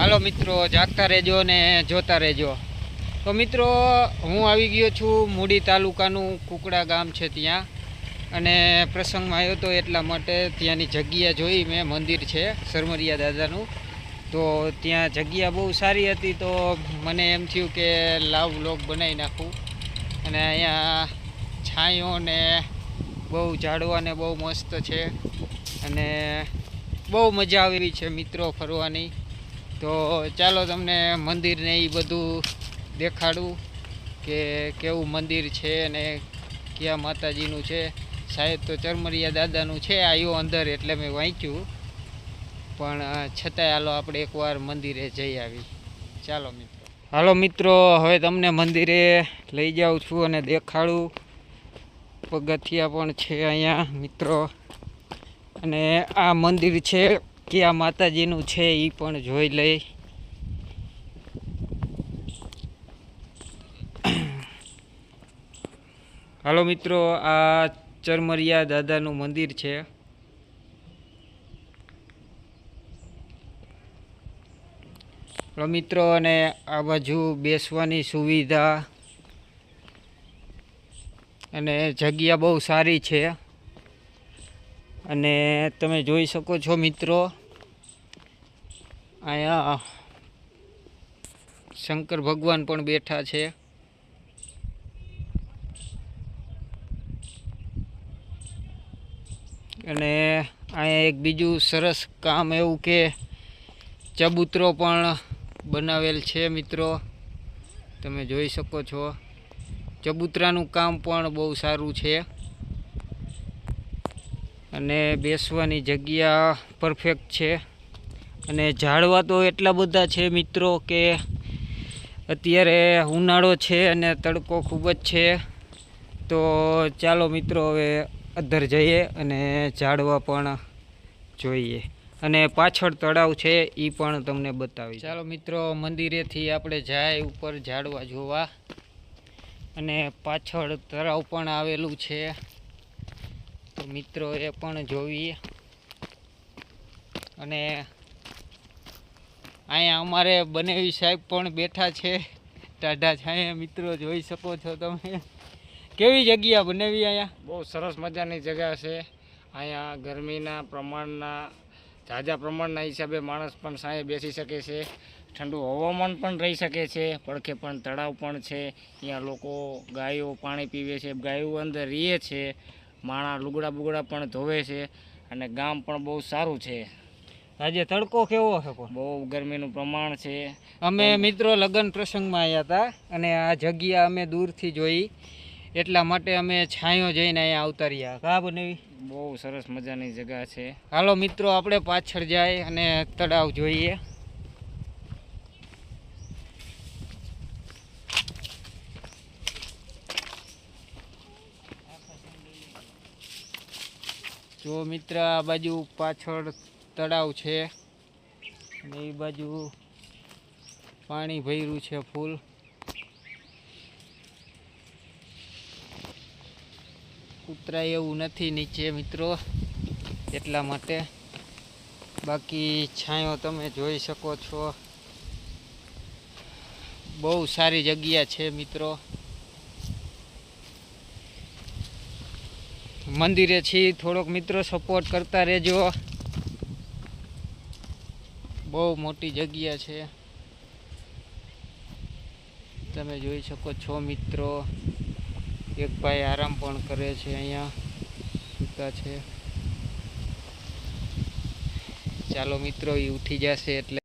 હાલો મિત્રો, જાગતા રહેજો ને જોતા રહેજો। તો મિત્રો, હું આવી ગયો છું મૂડી તાલુકાનું કુકડા ગામ છે ત્યાં, અને પ્રસંગમાં આવ્યો તો એટલા માટે ત્યાંની જગ્યા જોઈ મેં। મંદિર છે સરમરિયા દાદાનું, તો ત્યાં જગ્યા બહુ સારી હતી, તો મને એમ થયું કે લાવ વ્લોગ બનાવી નાખું। અને અહીંયા છાંયો ને બહુ ઝાડવાને બહુ મસ્ત છે, અને બહુ મજા આવી છે મિત્રો ફરવાની। તો ચાલો તમને મંદિર ને એ બધું દેખાડું કે કેવું મંદિર છે અને ક્યાં માતાજીનું છે। શાયદ તો ચરમરિયા દાદાનું છે, આવ્યો અંદર એટલે મેં વાંચ્યું, પણ છતાંય હાલો આપણે એકવાર મંદિરે જઈ આવી। ચાલો મિત્રો, હાલો મિત્રો, હવે તમને મંદિરે લઈ જાઉં છું અને દેખાડું। પગથિયા પણ છે અહીંયા મિત્રો, અને આ મંદિર છે ક્યાં માતાજીનું છે એ પણ જોઈ લઈ। હાલો મિત્રો, આ ચરમરિયા દાદાનું મંદિર છે। હાલો મિત્રો, અને આ બાજુ બેસવાની સુવિધા અને જગ્યા બહુ સારી છે, અને તમે જોઈ શકો છો મિત્રો, અહીંયા શંકર ભગવાન પણ બેઠા છે। અને અહીંયા એક બીજું સરસ કામ એવું કે ચબૂતરો પણ બનાવેલ છે મિત્રો, તમે જોઈ શકો છો। ચબૂતરાનું કામ પણ બહુ સારું છે, અને બેસવાની જગ્યા પરફેક્ટ છે। અને ઝાડવા તો એટલા બધા છે મિત્રો કે અત્યારે ઉનાળો છે અને તડકો ખૂબ જ છે। તો ચાલો મિત્રો, હવે અંદર જઈએ અને ઝાડવા પણ જોઈએ, અને પાછળ તળાવ છે એ પણ તમને બતાવી। ચાલો મિત્રો, મંદિરેથી આપણે જાય ઉપર ઝાડવા જોવા, અને પાછળ તળાવ પણ આવેલું છે, તો મિત્રો એ પણ જોઈએ। અને અહીંયા અમારે બનેવી સાહેબ પણ બેઠા છે ટાઢા છાંયે, મિત્રો જોઈ શકો છો તમે। કેવી જગ્યા બનેવી અહીંયા? બહુ સરસ મજાની જગ્યા છે। અહીંયા ગરમીના પ્રમાણના ઝાઝા પ્રમાણના હિસાબે માણસ પણ સાંયે બેસી શકે છે, ઠંડુ હવામાન પણ રહી શકે છે, પડખે પણ તળાવ પણ છે। અહીંયા લોકો ગાયો પાણી પીવે છે, ગાયો અંદર રહે છે, માણા લુગડા બુગડા પણ ધોવે છે, અને ગામ પણ બહુ સારું છે। આજે તડકો કેવો છે? બહુ ગરમીનું પ્રમાણ છે। અમે મિત્રો લગ્ન પ્રસંગમાં આવ્યા હતા, અને આ જગ્યા અમે દૂરથી જોઈ એટલા માટે અમે છાંયો જઈને અહીંયા આવતા રહ્યા। કા બનેવી? બહુ સરસ મજાની જગ્યા છે। હાલો મિત્રો, આપણે પાછળ જાય અને તળાવ જોઈએ। જો મિત્ર, આ બાજુ પાછળ તળાવ છે, અને એ બાજુ પાણી ભર્યું છે ફૂલ। ઉતરાય એવું નથી નીચે મિત્રો, એટલા માટે। બાકી છાંયો તમે જોઈ શકો છો, બહુ સારી જગ્યા છે મિત્રો। મંદિરે છીએ થોડોક મિત્રો સપોર્ટ કરતા રહેજો, બહુ મોટી જગ્યા છે, તમે જોઈ શકો છો મિત્રો। એક ભાઈ આરામ પણ કરે છે, અહીંયા સૂતા છે। ચાલો મિત્રો, એ ઉઠી જશે એટલે